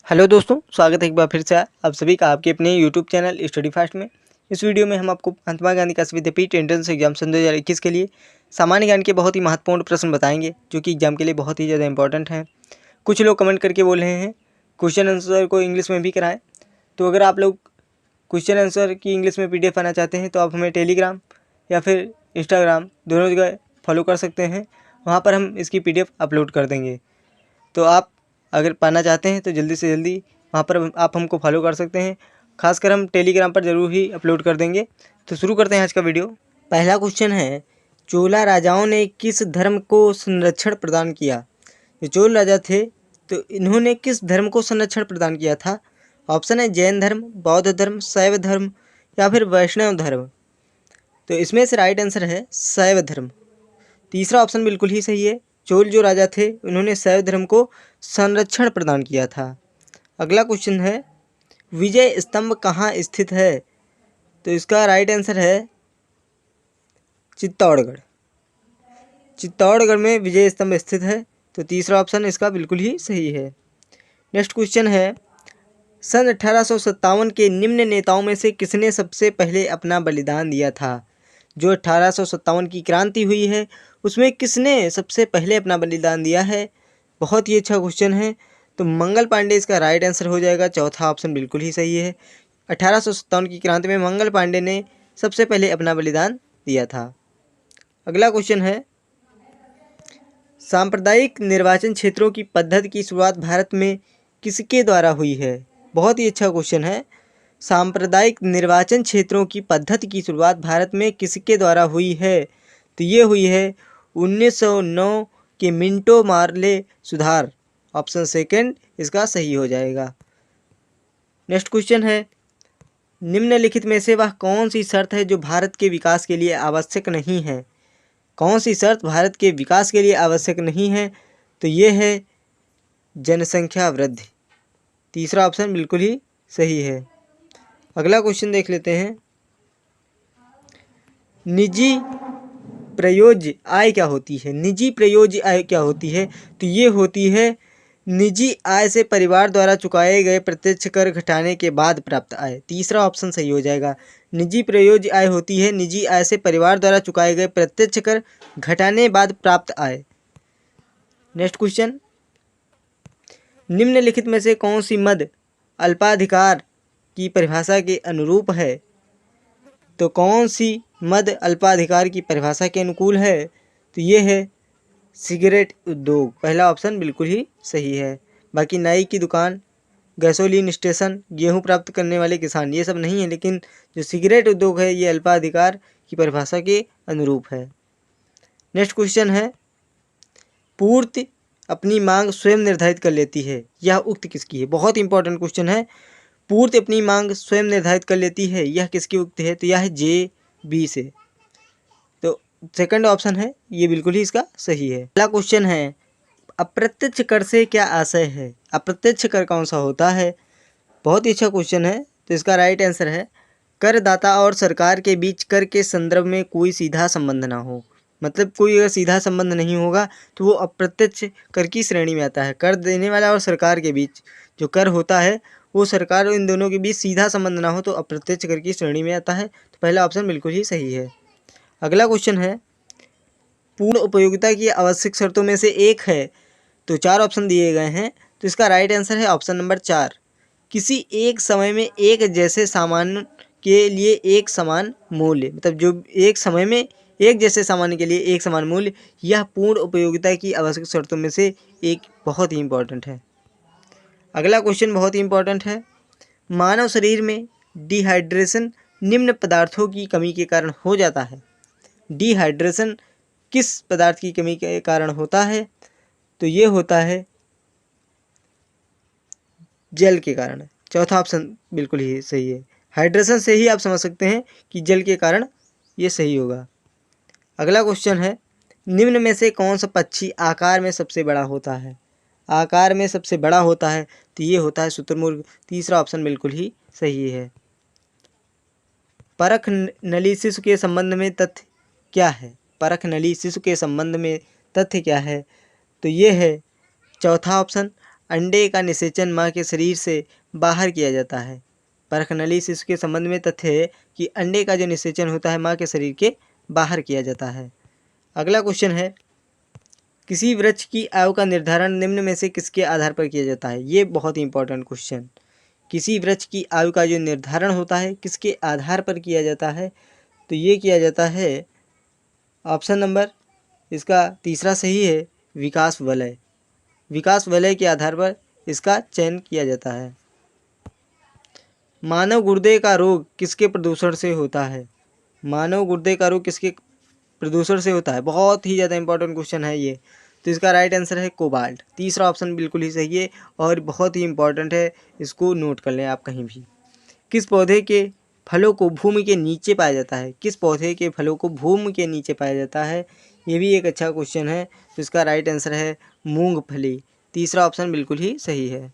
Hello दोस्तों, स्वागत है एक बार फिर से आप सभी का आपके अपने यूट्यूब चैनल स्टडी फास्ट में। इस वीडियो में हम आपको महात्मा गांधी का विद्यापीठ एंट्रेंस एग्जाम सन 2021 के लिए सामान्य ज्ञान के बहुत ही महत्वपूर्ण प्रश्न बताएंगे, जो कि एग्जाम के लिए बहुत ही ज़्यादा इंपॉर्टेंट हैं। कुछ लोग कमेंट करके बोल रहे हैं क्वेश्चन आंसर को इंग्लिश में भी कराएं। तो अगर आप लोग क्वेश्चन आंसर की इंग्लिश में PDF आना चाहते हैं तो आप हमें टेलीग्राम या फिर इंस्टाग्राम दोनों जगह फॉलो कर सकते हैं। वहाँ पर हम इसकी PDF अपलोड कर देंगे। तो आप अगर पाना चाहते हैं तो जल्दी से जल्दी वहाँ पर आप हमको फॉलो कर सकते हैं। खासकर हम टेलीग्राम पर ज़रूर ही अपलोड कर देंगे। तो शुरू करते हैं आज का वीडियो। पहला क्वेश्चन है, चोला राजाओं ने किस धर्म को संरक्षण प्रदान किया? जो चोल राजा थे तो इन्होंने किस धर्म को संरक्षण प्रदान किया था? ऑप्शन है जैन धर्म, बौद्ध धर्म, शैव धर्म या फिर वैष्णव धर्म। तो इसमें से राइट आंसर है शैव धर्म। तीसरा ऑप्शन बिल्कुल ही सही है। चोल जो राजा थे उन्होंने शैव धर्म को संरक्षण प्रदान किया था। अगला क्वेश्चन है, विजय स्तंभ कहाँ स्थित है? तो इसका राइट आंसर है चित्तौड़गढ़। चित्तौड़गढ़ में विजय स्तंभ स्थित है। तो तीसरा ऑप्शन इसका बिल्कुल ही सही है। नेक्स्ट क्वेश्चन है, सन 1857 के निम्न नेताओं में से किसने सबसे पहले अपना बलिदान दिया था? जो 1857 की क्रांति हुई है उसमें किसने सबसे पहले अपना बलिदान दिया है? बहुत ही अच्छा क्वेश्चन है। तो मंगल पांडे इसका राइट आंसर हो जाएगा। चौथा ऑप्शन बिल्कुल ही सही है। 1857 की क्रांति में मंगल पांडे ने सबसे पहले अपना बलिदान दिया था। अगला क्वेश्चन है, सांप्रदायिक निर्वाचन क्षेत्रों की पद्धति की शुरुआत भारत में किसके द्वारा हुई है? बहुत ही अच्छा क्वेश्चन है। सांप्रदायिक निर्वाचन क्षेत्रों की पद्धति की शुरुआत भारत में किसके द्वारा हुई है? तो ये हुई है 1909 के मिंटो मार्ले सुधार। ऑप्शन सेकंड इसका सही हो जाएगा। नेक्स्ट क्वेश्चन है, निम्नलिखित में से वह कौन सी शर्त है जो भारत के विकास के लिए आवश्यक नहीं है? कौन सी शर्त भारत के विकास के लिए आवश्यक नहीं है? तो ये है जनसंख्या वृद्धि। तीसरा ऑप्शन बिल्कुल ही सही है। अगला क्वेश्चन देख लेते हैं, निजी प्रयोज्य आय क्या होती है? निजी प्रयोज्य आय क्या होती है? तो ये होती है निजी आय से परिवार द्वारा चुकाए गए प्रत्यक्ष कर घटाने के बाद प्राप्त आय। तीसरा ऑप्शन सही हो जाएगा। निजी प्रयोज्य आय होती है निजी आय से परिवार द्वारा चुकाए गए प्रत्यक्ष कर घटाने बाद प्राप्त आय। नेक्स्ट क्वेश्चन, निम्नलिखित में से कौन सी मद अल्पाधिकार की परिभाषा के अनुरूप है? तो कौन सी मद अल्पाधिकार की परिभाषा के अनुकूल है? तो ये है सिगरेट उद्योग। पहला ऑप्शन बिल्कुल ही सही है। बाकी नाई की दुकान, गैसोलीन स्टेशन, गेहूं प्राप्त करने वाले किसान, ये सब नहीं है, लेकिन जो सिगरेट उद्योग है ये अल्पाधिकार की परिभाषा के अनुरूप है। नेक्स्ट क्वेश्चन है, पूर्ति अपनी मांग स्वयं निर्धारित कर लेती है, यह उक्त किसकी है? बहुत इंपॉर्टेंट क्वेश्चन है। पूर्ति अपनी मांग स्वयं निर्धारित कर लेती है, यह किसकी उक्त है? तो यह है JB से। तो सेकंड ऑप्शन है ये बिल्कुल ही इसका सही है। अगला क्वेश्चन है, अप्रत्यक्ष कर से क्या आशय है? अप्रत्यक्ष कर कौन सा होता है? बहुत ही अच्छा क्वेश्चन है। तो इसका राइट आंसर है करदाता और सरकार के बीच कर के संदर्भ में कोई सीधा संबंध ना हो। मतलब कोई अगर सीधा संबंध नहीं होगा तो वो अप्रत्यक्ष कर की श्रेणी में आता है। कर देने वाला और सरकार के बीच जो कर होता है वो सरकार और इन दोनों के बीच सीधा संबंध ना हो तो अप्रत्यक्ष कर की श्रेणी में आता है। तो पहला ऑप्शन बिल्कुल ही सही है। अगला क्वेश्चन है, पूर्ण उपयोगिता की आवश्यक शर्तों में से एक है। तो 4 ऑप्शन दिए गए हैं। तो इसका राइट आंसर है ऑप्शन नंबर 4। किसी एक समय में एक जैसे सामान के लिए एक समान मूल्य, मतलब जो एक समय में एक जैसे सामान के लिए एक समान मूल्य, यह पूर्ण उपयोगिता की आवश्यक शर्तों में से एक बहुत ही इंपॉर्टेंट है। अगला क्वेश्चन बहुत ही इंपॉर्टेंट है, मानव शरीर में डिहाइड्रेशन निम्न पदार्थों की कमी के कारण हो जाता है। डिहाइड्रेशन किस पदार्थ की कमी के कारण होता है? तो ये होता है जल के कारण। चौथा ऑप्शन बिल्कुल ही सही है। हाइड्रेशन से ही आप समझ सकते हैं कि जल के कारण ये सही होगा। अगला क्वेश्चन है, निम्न में से कौन सा पक्षी आकार में सबसे बड़ा होता है? आकार में सबसे बड़ा होता है तो ये होता है शुतुरमुर्ग। तीसरा ऑप्शन बिल्कुल ही सही है। परख नली शिशु के संबंध में तथ्य क्या है? परख नली शिशु के संबंध में तथ्य क्या है? तो ये है चौथा ऑप्शन, अंडे का निषेचन माँ के शरीर से बाहर किया जाता है? परखनली शिशु के संबंध में तथ्य है कि अंडे का जो निषेचन होता है माँ के शरीर के बाहर किया जाता है। अगला क्वेश्चन है, किसी वृक्ष की आयु का निर्धारण निम्न में से किसके आधार पर किया जाता है? ये बहुत ही इंपॉर्टेंट क्वेश्चन। किसी वृक्ष की आयु का जो निर्धारण होता है किसके आधार पर किया जाता है? तो ये किया जाता है, ऑप्शन नंबर इसका तीसरा सही है, विकास वलय। विकास वलय के आधार पर इसका चयन किया जाता है। मानव गुर्दे का रोग किसके प्रदूषण से होता है? मानव गुर्दे का रोग किसके प्रदूषण से होता है? बहुत ही ज़्यादा इंपॉर्टेंट क्वेश्चन है ये। तो इसका राइट आंसर है कोबाल्ट। तीसरा ऑप्शन बिल्कुल ही सही है और बहुत ही इंपॉर्टेंट है, इसको नोट कर लें आप कहीं भी। किस पौधे के फलों को भूमि के नीचे पाया जाता है? किस पौधे के फलों को भूमि के नीचे पाया जाता है? ये भी एक अच्छा क्वेश्चन है। तो इसका राइट आंसर है मूंगफली। तीसरा ऑप्शन बिल्कुल ही सही है।